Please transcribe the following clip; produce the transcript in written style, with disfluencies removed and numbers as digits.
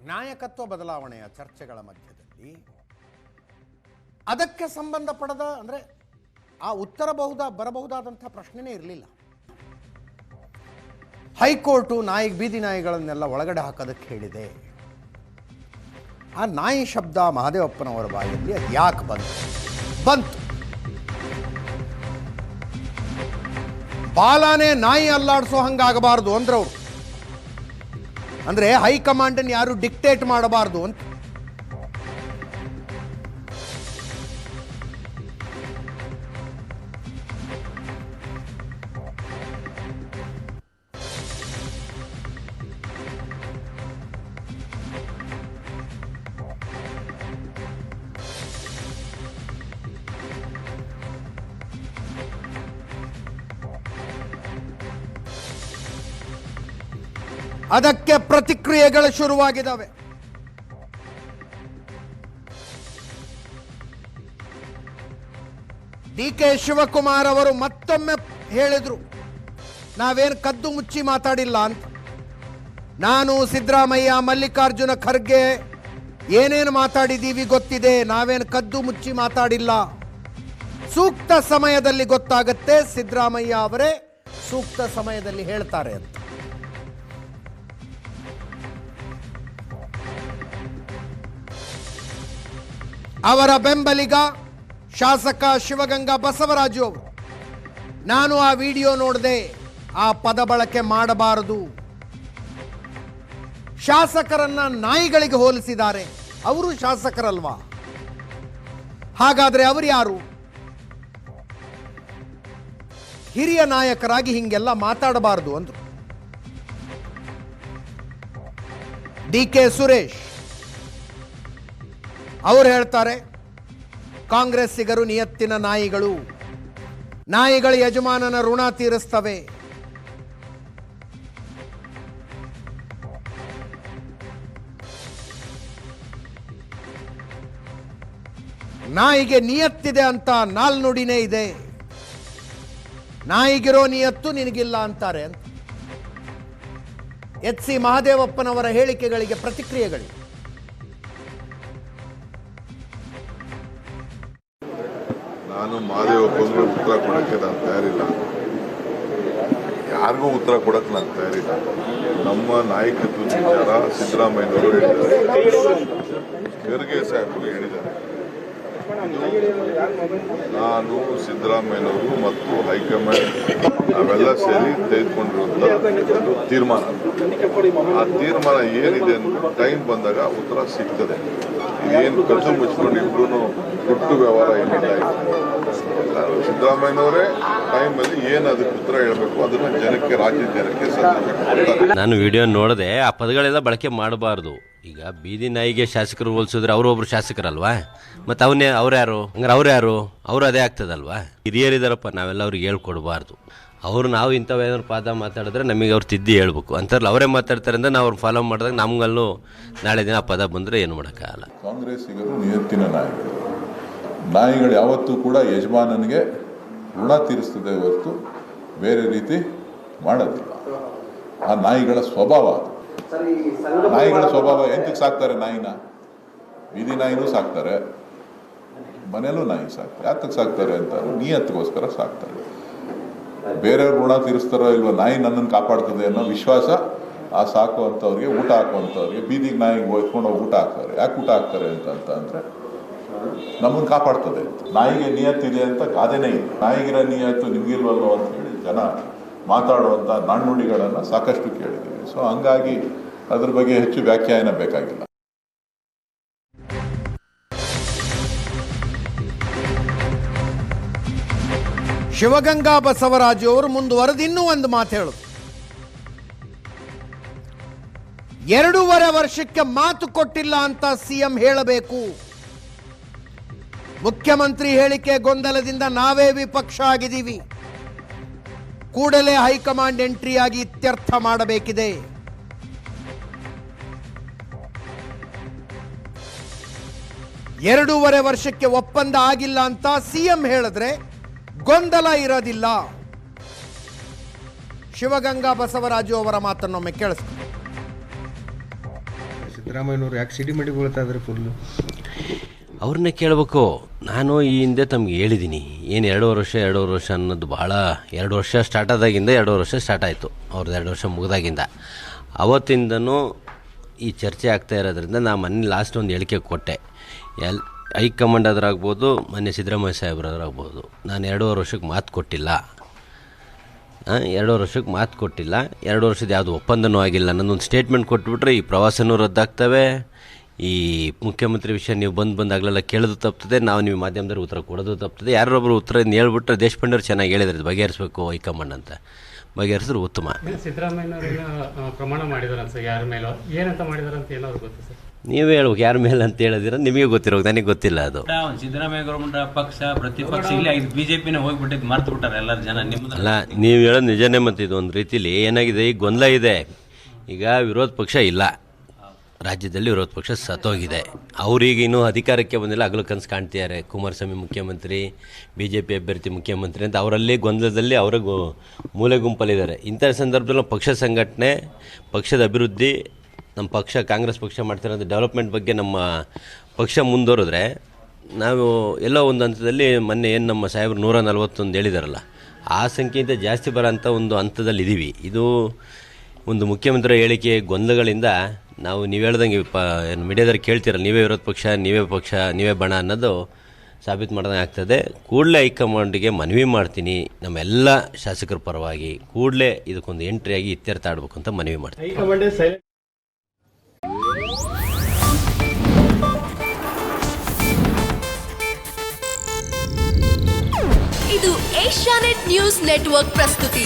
ನಾಯಕತ್ವ ಬದಲಾವಣೆಯ ಚರ್ಚೆಗಳ ಮಧ್ಯದಲ್ಲಿ ಅದಕ್ಕೆ ಸಂಬಂಧಪಡದ ಅಂದರೆ ಆ ಬರಬಹುದಾದಂಥ ಪ್ರಶ್ನೆನೇ ಇರಲಿಲ್ಲ. ಹೈಕೋರ್ಟು ಬೀದಿ ನಾಯಿಗಳನ್ನೆಲ್ಲ ಒಳಗಡೆ ಹಾಕೋದಕ್ಕೆ ಹೇಳಿದೆ. ಆ ನಾಯಿ ಶಬ್ದ ಮಹದೇವಪ್ಪನವರ ಬಾಯಲ್ಲಿ ಅದು ಯಾಕೆ ಬಂತು? ಬಾಲಾನೇ ನಾಯಿ ಅಲ್ಲಾಡಿಸೋ ಹಂಗಾಗಬಾರ್ದು ಅಂದ್ರೆ ಅವರು, ಅಂದರೆ ಹೈಕಮಾಂಡನ್ನು ಯಾರು ಡಿಕ್ಟೇಟ್ ಮಾಡಬಾರ್ದು ಅಂತ. ಅದಕ್ಕೆ ಪ್ರತಿಕ್ರಿಯೆಗಳು ಶುರುವಾಗಿದ್ದಾವೆ. ಡಿ.ಕೆ. ಶಿವಕುಮಾರ್ ಅವರು ಮತ್ತೊಮ್ಮೆ ಹೇಳಿದ್ರು, ನಾವೇನು ಕದ್ದು ಮುಚ್ಚಿ ಮಾತಾಡಿಲ್ಲ ಅಂತ. ನಾನು, ಸಿದ್ದರಾಮಯ್ಯ, ಮಲ್ಲಿಕಾರ್ಜುನ ಖರ್ಗೆ ಏನೇನು ಮಾತಾಡಿದ್ದೀವಿ ಗೊತ್ತಿದೆ, ನಾವೇನು ಕದ್ದು ಮುಚ್ಚಿ ಮಾತಾಡಿಲ್ಲ. ಸೂಕ್ತ ಸಮಯದಲ್ಲಿ ಗೊತ್ತಾಗತ್ತೆ, ಸಿದ್ದರಾಮಯ್ಯ ಅವರೇ ಸೂಕ್ತ ಸಮಯದಲ್ಲಿ ಹೇಳ್ತಾರೆ ಅಂತ. ಅವರ ಬೆಂಬಲಿಗ ಶಾಸಕ ಶಿವಗಂಗಾ ಬಸವರಾಜು ಅವರು, ನಾನು ಆ ವಿಡಿಯೋ ನೋಡಿದೆ, ಆ ಪದ ಬಳಕೆ ಮಾಡಬಾರದು, ಶಾಸಕರನ್ನ ನಾಯಿಗಳಿಗೆ ಹೋಲಿಸಿದ್ದಾರೆ, ಅವರು ಶಾಸಕರಲ್ವಾ, ಹಾಗಾದ್ರೆ ಅವರು ಯಾರು? ಹಿರಿಯ ನಾಯಕರಾಗಿ ಹಿಂಗೆಲ್ಲ ಮಾತಾಡಬಾರದು ಅಂದ್ರು. ಡಿ.ಕೆ. ಸುರೇಶ್ ಅವರು ಹೇಳ್ತಾರೆ, ಕಾಂಗ್ರೆಸ್ಸಿಗರು ನಿಯತ್ತಿನ ನಾಯಿಗಳು, ನಾಯಿಗಳ ಯಜಮಾನನ ಋಣ ತೀರಿಸ್ತವೆ. ನಾಯಿಗೆ ನಿಯತ್ತಿದೆ ಅಂತ ನಾಲ್ನುಡಿನೇ ಇದೆ, ನಾಯಿಗಿರೋ ನಿಯತ್ತು ನಿನಗಿಲ್ಲ ಅಂತಾರೆ ಅಂತ. ಎಚ್.ಸಿ. ಮಹದೇವಪ್ಪನವರ ಹೇಳಿಕೆಗಳಿಗೆ ಪ್ರತಿಕ್ರಿಯೆಗಳು. ನಾನು ಮಹದೇವಪ್ಪನಿಗೆ ಉತ್ತರ ಕೊಡೋಕ್ಕೆ ನಾನು ತಯಾರಿಲ್ಲ, ಯಾರಿಗೂ ಉತ್ತರ ಕೊಡಕ್ಕೆ ನಾನು ತಯಾರಿಲ್ಲ. ನಮ್ಮ ನಾಯಕತ್ವದ ವಿಚಾರ ಸಿದ್ದರಾಮಯ್ಯನವರು ಹೇಳಿದ್ದಾರೆ, ಖರ್ಗೆ ಸಾಹೇಬರು ಹೇಳಿದ್ದಾರೆ. ನಾನು, ಸಿದ್ದರಾಮಯ್ಯನವರು ಮತ್ತು ಹೈಕಮಾಂಡ್ ನಾವೆಲ್ಲ ಸೇರಿ ತೆಗೆದುಕೊಂಡಿರುವಂತ ಒಂದು ತೀರ್ಮಾನ. ಆ ತೀರ್ಮಾನ ಏನಿದೆ ಅಂತ ಟೈಮ್ ಬಂದಾಗ ಉತ್ತರ ಸಿಗ್ತದೆ. ಏನು ಕದ್ದು ಮುಚ್ಕೊಂಡು ಇಬ್ರು ಗುಟ್ಟು ವ್ಯವಹಾರ ಏನಿಲ್ಲ. ಸಿದ್ದರಾಮಯ್ಯನವರೇ ಟೈಮಲ್ಲಿ ಏನು ಅದಕ್ಕೆ ಉತ್ತರ ಹೇಳಬೇಕು ಅದನ್ನ ಜನಕ್ಕೆ, ರಾಜ್ಯದ ಜನಕ್ಕೆ ಸಲ್ಲಿಸಬೇಕು. ನಾನು ವಿಡಿಯೋ ನೋಡಿದೆ, ಆ ಪದಗಳೆಲ್ಲ ಬಳಕೆ ಮಾಡಬಾರ್ದು. ಈಗ ಬೀದಿ ನಾಯಿಗೆ ಶಾಸಕರು ಹೋಲಿಸಿದ್ರೆ ಅವರೊಬ್ರು ಶಾಸಕರಲ್ವಾ, ಮತ್ತು ಅವ್ರು ಯಾರು? ಹಂಗಾರೆ ಅವ್ರು ಅದೇ ಆಗ್ತದಲ್ವಾ? ಹಿರಿಯರಿದಾರಪ್ಪ, ನಾವೆಲ್ಲ ಅವ್ರಿಗೆ ಹೇಳ್ಕೊಡ್ಬಾರ್ದು. ನಾವು ಇಂಥವೇನಾದ್ರು ಪಾದ ಮಾತಾಡಿದ್ರೆ ನಮಗೆ ಅವ್ರು ತಿದ್ದಿ ಹೇಳ್ಬೇಕು ಅಂತಾರಲ್ಲ, ಅವರೇ ಮಾತಾಡ್ತಾರೆ ಅಂದ್ರೆ ನಾವು ಅವ್ರು ಫಾಲೋ ಮಾಡಿದಾಗ ನಮ್ಗಲ್ಲೂ ನಾಳೆ ದಿನ ಆ ಪದ ಬಂದರೆ ಏನು ಮಾಡೋಕ್ಕಾಗಲ್ಲ. ಕಾಂಗ್ರೆಸ್ಸಿಗರು ನಿಯತ್ತಿನ ನಾಯಿಗಳು ಯಾವತ್ತೂ ಕೂಡ ಯಜಮಾನನಿಗೆ ಋಣ ತೀರಿಸ್ತದೆ ಹೊರತು ಬೇರೆ ರೀತಿ ಮಾಡೋದಿಲ್ಲ. ಆ ನಾಯಿಗಳ ಸ್ವಭಾವ, ನಾಯಿಗಳ ಸ್ವಭಾವ. ಎಂತಕ್ಕೆ ಸಾಕ್ತಾರೆ ನಾಯಿನ? ಬೀದಿ ನಾಯಿನೂ ಸಾಕ್ತಾರೆ, ಮನೆಯಲ್ಲೂ ನಾಯಿ ಸಾಕ್ತಾರೆ. ಯಾತಕ್ಕೆ ಸಾಕ್ತಾರೆ ಅಂತ ನಿಯತ್ತಿಗೋಸ್ಕರ ಸಾಕ್ತಾರೆ. ಬೇರೆಯವ್ರು ಋಣ ತೀರಿಸ್ತಾರೋ ಇಲ್ವ, ನಾಯಿ ನನ್ನನ್ನು ಕಾಪಾಡ್ತದೆ ಅನ್ನೋ ವಿಶ್ವಾಸ ಆ ಸಾಕುವಂಥವ್ರಿಗೆ, ಊಟ ಹಾಕುವಂಥವ್ರಿಗೆ, ಬೀದಿಗೆ ನಾಯಿಗೆ ಎತ್ಕೊಂಡು ಹೋಗಿ ಊಟ ಹಾಕ್ತಾರೆ. ಯಾಕೆ ಊಟ ಹಾಕ್ತಾರೆ ಅಂತಂದರೆ ನಮ್ಮನ್ನು ಕಾಪಾಡ್ತದೆ ಅಂತ. ನಾಯಿಗೆ ನಿಯತ್ತಿದೆ ಅಂತ ಗಾದೆನೇ ಇದೆ. ನಾಯಿಗಿರೋ ನಿಯತ್ತು ನಿಮಗಿಲ್ವಲ್ಲೋ ಅಂತ ಹೇಳಿ ಜನ ಮಾತಾಡುವಂಥ ನಾಣ್ಣುಡಿಗಳನ್ನು ಸಾಕಷ್ಟು ಕೇಳಿದ್ದೀವಿ. ಸೊ ಹಂಗಾಗಿ ಅದ್ರ ಬಗ್ಗೆ ಹೆಚ್ಚು ವ್ಯಾಖ್ಯಾನ ಬೇಕಾಗಿಲ್ಲ. ಶಿವಗಂಗಾ ಬಸವರಾಜು ಅವರು ಮುಂದುವರೆದು ಇನ್ನೂ ಒಂದು ಮಾತು ಹೇಳು. 2.5 ವರ್ಷಕ್ಕೆ ಮಾತು ಕೊಟ್ಟಿಲ್ಲ ಅಂತ ಸಿಎಂ ಹೇಳಬೇಕು. ಮುಖ್ಯಮಂತ್ರಿ ಹೇಳಿಕೆ ಗೊಂದಲದಿಂದ ನಾವೇ ವಿಪಕ್ಷ ಆಗಿದ್ದೀವಿ, ಕೂಡಲೇ ಹೈಕಮಾಂಡ್ ಎಂಟ್ರಿಯಾಗಿ ಇತ್ಯರ್ಥ ಮಾಡಬೇಕಿದೆ. ಎರಡೂವರೆ ವರ್ಷಕ್ಕೆ ಒಪ್ಪಂದ ಆಗಿಲ್ಲ ಅಂತ ಸಿಎಂ ಹೇಳಿದ್ರೆ ಗೊಂದಲ ಇರೋದಿಲ್ಲ. ಶಿವಗಂಗಾ ಬಸವರಾಜು ಅವರ ಮಾತನ್ನೊಮ್ಮೆ ಕೇಳಿಸ್ತಾರೆ. ಸಿದ್ದರಾಮಯ್ಯನವ್ರು ಯಾಕೆ ಸಿಡಿಮಡಿ ಬೀಳ್ತಾ ಇದ್ದಾರೆ ಫುಲ್ಲು? ಅವ್ರನ್ನೇ ಕೇಳಬೇಕು. ನಾನು ಈ ಹಿಂದೆ ತಮಗೆ ಹೇಳಿದ್ದೀನಿ, ಏನು 2 ವರ್ಷ ಅನ್ನೋದು ಭಾಳ 2 ವರ್ಷ ಸ್ಟಾರ್ಟ್ ಆದಾಗಿಂದ 2 ವರ್ಷ ಸ್ಟಾರ್ಟ್ ಆಯಿತು, ಅವ್ರದ್ದು 2 ವರ್ಷ ಮುಗಿದಾಗಿಂದ. ಅವತ್ತಿಂದನೂ ಈ ಚರ್ಚೆ ಆಗ್ತಾ ಇರೋದ್ರಿಂದ ನಾನು ಮೊನ್ನೆ ಲಾಸ್ಟ್ ಒಂದು ಹೇಳಿಕೆ ಕೊಟ್ಟೆ. ಹೈಕಮಾಂಡ್ ಆದ್ರಾಗ್ಬೋದು, ಮೊನ್ನೆ ಸಿದ್ದರಾಮಯ್ಯ ಸಾಹೇಬ್ರಾದ್ರಾಗ್ಬೋದು, ನಾನು 2 ವರ್ಷಕ್ಕೆ ಮಾತು ಕೊಟ್ಟಿಲ್ಲ. 2 ವರ್ಷಕ್ಕೆ ಮಾತು ಕೊಟ್ಟಿಲ್ಲ. 2 ವರ್ಷದ ಯಾವುದು ಒಪ್ಪಂದನೂ ಆಗಿಲ್ಲ. ನನ್ನೊಂದು ಸ್ಟೇಟ್ಮೆಂಟ್ ಕೊಟ್ಬಿಟ್ರೆ ಈ ಪ್ರವಾಸನೂ ರದ್ದಾಗ್ತವೆ, ಈ ಮುಖ್ಯಮಂತ್ರಿ ವಿಷಯ ನೀವು ಬಂದಾಗಲೆಲ್ಲ ಕೇಳೋದು ತಪ್ತದೆ, ನಾವು ನೀವು ಮಾಧ್ಯಮದಲ್ಲಿ ಉತ್ತರ ಕೊಡೋದು ತಪ್ತದೆ. ಯಾರೊಬ್ಬರು ಉತ್ತರ ಹೇಳ್ಬಿಟ್ರೆ ದೇಶಪಾಂಡೆಯವ್ರು ಚೆನ್ನಾಗಿ ಹೇಳಿದ್ರೆ ಬಗೆಹರಿಸಬೇಕು ಹೈಕಮಾಂಡ್ ಅಂತ, ಬಗೆಹರಿಸಿದ್ರೆ ಉತ್ತಮ. ಸಿದ್ದರಾಮಯ್ಯನವ್ರೇನೋ ಪ್ರಮಾಣ ಮಾಡಿದಾರೆ ಅನ್ಸ, ಯಾರ ಮೇಲೋ ಏನಂತ ಮಾಡಿದಾರೆ ಅಂತ ಏನಾದ್ರು ಗೊತ್ತಾ ಸರ್? ನೀವೇ ಹೇಳ್ಬೇಕು ಯಾರ ಮೇಲೆ ಅಂತ ಹೇಳಿದಿರ, ನಿಮಗೆ ಗೊತ್ತಿರೋ, ನನಗೆ ಗೊತ್ತಿಲ್ಲ ಅದು. ಸಿದ್ದರಾಮಯ್ಯ ಗೌರ್ಮೆಂಟ್ ಪಕ್ಷ ಪ್ರತಿಪಕ್ಷ ಇಲ್ಲಿ ಬಿಜೆಪಿನ ಹೋಗ್ಬಿಟ್ಟಿದ್ದು ಮರ್ತು ಬಿಟ್ಟಾರೆ ಎಲ್ಲರ ಜನ. ನಿಮ್ಮದು ಅಲ್ಲ, ನೀವು ಹೇಳೋದು ನಿಜನೇ. ಮತ್ತು ಇದು ಒಂದು ರೀತಿಲಿ ಏನಾಗಿದೆ, ಈಗ ಗೊಂದಲ ಇದೆ. ಈಗ ವಿರೋಧ ಪಕ್ಷ ಇಲ್ಲ ರಾಜ್ಯದಲ್ಲಿ, ವಿರೋಧ ಪಕ್ಷ ಸತ್ತೋಗಿದೆ. ಅವ್ರಿಗೆ ಇನ್ನೂ ಅಧಿಕಾರಕ್ಕೆ ಬಂದಿಲ್ಲ, ಹಗಲು ಕನಸು ಕಾಣ್ತಿದ್ದಾರೆ. ಕುಮಾರಸ್ವಾಮಿ ಮುಖ್ಯಮಂತ್ರಿ, ಬಿ ಜೆ ಪಿ ಅಭ್ಯರ್ಥಿ ಮುಖ್ಯಮಂತ್ರಿ ಅಂತ ಅವರಲ್ಲಿ ಗೊಂದಲದಲ್ಲಿ ಅವ್ರಿಗೆ ಮೂಲೆ ಗುಂಪಲ್ಲಿದ್ದಾರೆ. ಇಂಥ ಸಂದರ್ಭದಲ್ಲಿ ಪಕ್ಷ ಸಂಘಟನೆ, ಪಕ್ಷದ ಅಭಿವೃದ್ಧಿ, ನಮ್ಮ ಪಕ್ಷ ಕಾಂಗ್ರೆಸ್ ಪಕ್ಷ ಮಾಡ್ತಿರೋದು ಡೆವಲಪ್ಮೆಂಟ್ ಬಗ್ಗೆ ನಮ್ಮ ಪಕ್ಷ ಮುಂದುವರೆದ್ರೆ, ನಾವು ಎಲ್ಲೋ ಒಂದು ಹಂತದಲ್ಲಿ ಮೊನ್ನೆ ಏನು ನಮ್ಮ ಸಾಹೇಬರು 141 ಹೇಳಿದಾರಲ್ಲ, ಆ ಸಂಖ್ಯೆಯಿಂದ ಜಾಸ್ತಿ ಬರೋಂಥ ಒಂದು ಹಂತದಲ್ಲಿ ಇದ್ದೀವಿ. ಇದು ಒಂದು ಮುಖ್ಯಮಂತ್ರಿ ಹೇಳಿಕೆ ಗೊಂದಲಗಳಿಂದ ನಾವು ನೀವು ಹೇಳ್ದಂಗೆ ಏನು ಮೀಡಿಯಾದಲ್ಲಿ ಕೇಳ್ತೀರಲ್ಲ, ನೀವೇ ವಿರೋಧ ಪಕ್ಷ, ನೀವೇ ಬಣ ಅನ್ನೋದು ಸಾಬೀತು ಮಾಡ್ದಂಗೆ ಆಗ್ತದೆ. ಕೂಡಲೇ ಹೈಕಮಾಂಡಿಗೆ ಮನವಿ ಮಾಡ್ತೀನಿ, ನಮ್ಮೆಲ್ಲ ಶಾಸಕರ ಪರವಾಗಿ ಕೂಡಲೇ ಇದಕ್ಕೊಂದು ಎಂಟ್ರಿಯಾಗಿ ಇತ್ಯರ್ಥ ಆಡಬೇಕು ಅಂತ ಮನವಿ ಮಾಡ್ತೀನಿ. ಇದು ಏಷ್ಯಾನೆಟ್ ನ್ಯೂಸ್ ನೆಟ್ವರ್ಕ್ ಪ್ರಸ್ತುತಿ.